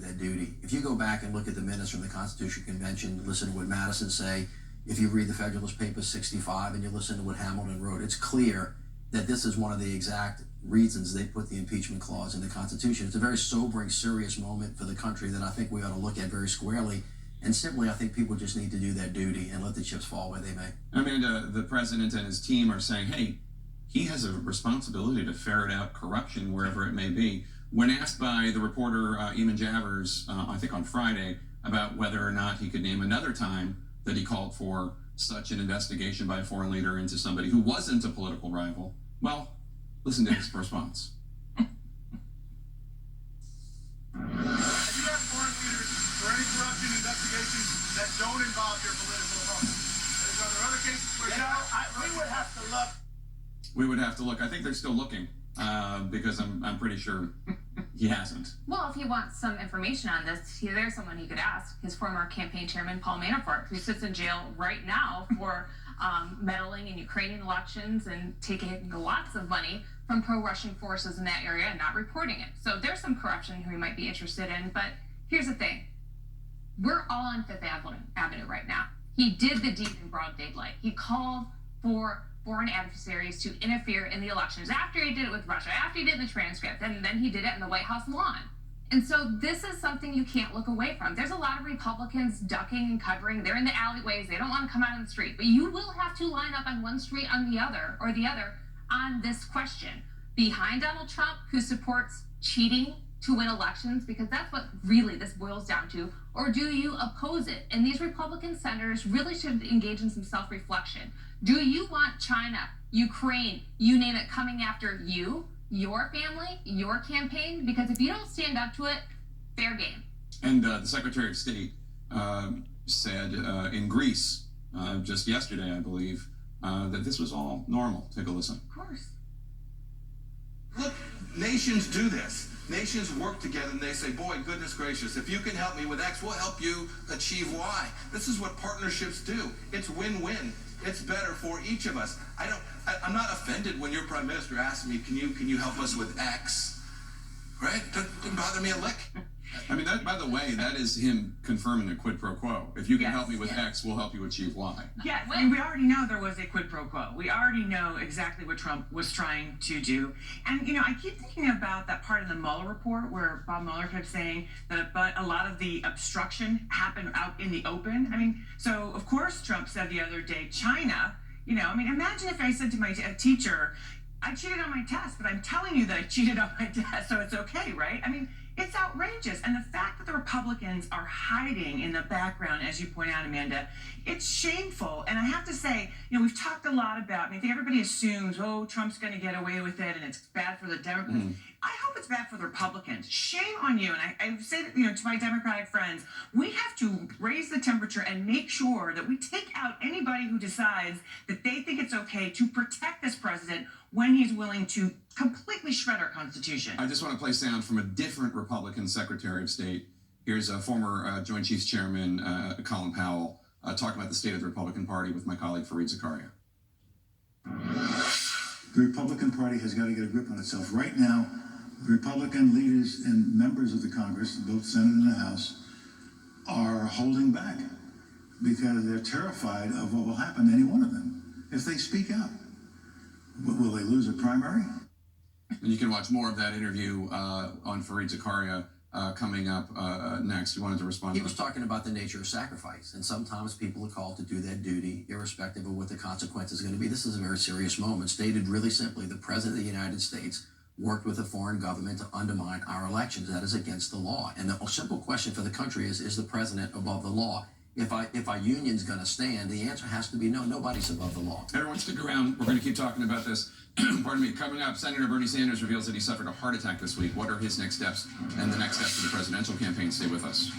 their duty. If you go back and look at the minutes from the Constitutional Convention, listen to what Madison say, if you read the Federalist Papers 65 and you listen to what Hamilton wrote, it's clear that this is one of the exact reasons they put the impeachment clause in the Constitution. It's a very sobering, serious moment for the country that I think we ought to look at very squarely. And simply, I think people just need to do their duty and let the chips fall where they may. Amanda, the president and his team are saying, hey, he has a responsibility to ferret out corruption wherever it may be. When asked by the reporter Eamon Javers, I think on Friday, about whether or not he could name another time that he called for such an investigation by a foreign leader into somebody who wasn't a political rival, well, listen to his response. Have you got foreign leaders for any corruption investigations that don't involve your political opponent? Are there other cases where we would have to look? We would have to look. I think they're still looking because I'm pretty sure he hasn't. Well, if he wants some information on this, there's someone he could ask. His former campaign chairman, Paul Manafort, who sits in jail right now for meddling in Ukrainian elections and taking lots of money from pro-Russian forces in that area and not reporting it. So there's some corruption who he might be interested in. But here's the thing. We're all on Fifth Avenue right now. He did the deed in broad daylight. He called for foreign adversaries to interfere in the elections after he did it with Russia, after he did the transcript, and then he did it in the White House lawn. And so this is something you can't look away from. There's a lot of Republicans ducking and covering. They're in the alleyways. They don't want to come out on the street. But you will have to line up on one street on the other on this question. Behind Donald Trump, who supports cheating to win elections, because that's what really this boils down to, or do you oppose it? And these Republican senators really should engage in some self-reflection. Do you want China, Ukraine, you name it, coming after you, your family, your campaign? Because if you don't stand up to it, fair game. And the Secretary of State said in Greece just yesterday, I believe, that this was all normal. Take a listen. Of course. Look, nations do this. Nations work together and they say, boy, goodness gracious, if you can help me with X, we'll help you achieve Y. This is what partnerships do. It's win-win. It's better for each of us. I'm not offended when your prime minister asks me, can you help us with X? Right? Doesn't bother me a lick. I mean, that, by the way, that is him confirming a quid pro quo. If you can help me with X, we'll help you achieve Y. Yes, and we already know there was a quid pro quo. We already know exactly what Trump was trying to do. And, I keep thinking about that part of the Mueller report where Bob Mueller kept saying that a lot of the obstruction happened out in the open. I mean, so, of course, Trump said the other day, China, imagine if I said to my teacher, I cheated on my test, but I'm telling you that I cheated on my test, so it's okay, right? I mean, it's outrageous. And the fact that the Republicans are hiding in the background, as you point out, Amanda, it's shameful. And I have to say, we've talked a lot about, I think everybody assumes, Trump's going to get away with it and it's bad for the Democrats. I hope it's bad for the Republicans. Shame on you. And I say that, to my Democratic friends, we have to raise the temperature and make sure that we take out anybody who decides that they think it's okay to protect this president when he's willing to completely shred our Constitution. I just want to play sound from a different Republican Secretary of State. Here's a former Joint Chiefs Chairman, Colin Powell, talking about the state of the Republican Party with my colleague Fareed Zakaria. The Republican Party has got to get a grip on itself. Right now, Republican leaders and members of the Congress, both Senate and the House, are holding back because they're terrified of what will happen to any one of them if they speak out. Will they lose a primary? And you can watch more of that interview on Fareed Zakaria coming up next. You wanted to respond? He was talking about the nature of sacrifice, and sometimes people are called to do their duty, irrespective of what the consequence is going to be. This is a very serious moment. Stated really simply, the President of the United States worked with a foreign government to undermine our elections. That is against the law. And the simple question for the country is the President above the law? If our union's going to stand, the answer has to be no, nobody's above the law. Everyone stick around. We're going to keep talking about this. Pardon me. Coming up, Senator Bernie Sanders reveals that he suffered a heart attack this week. What are his next steps and the next steps of the presidential campaign? Stay with us.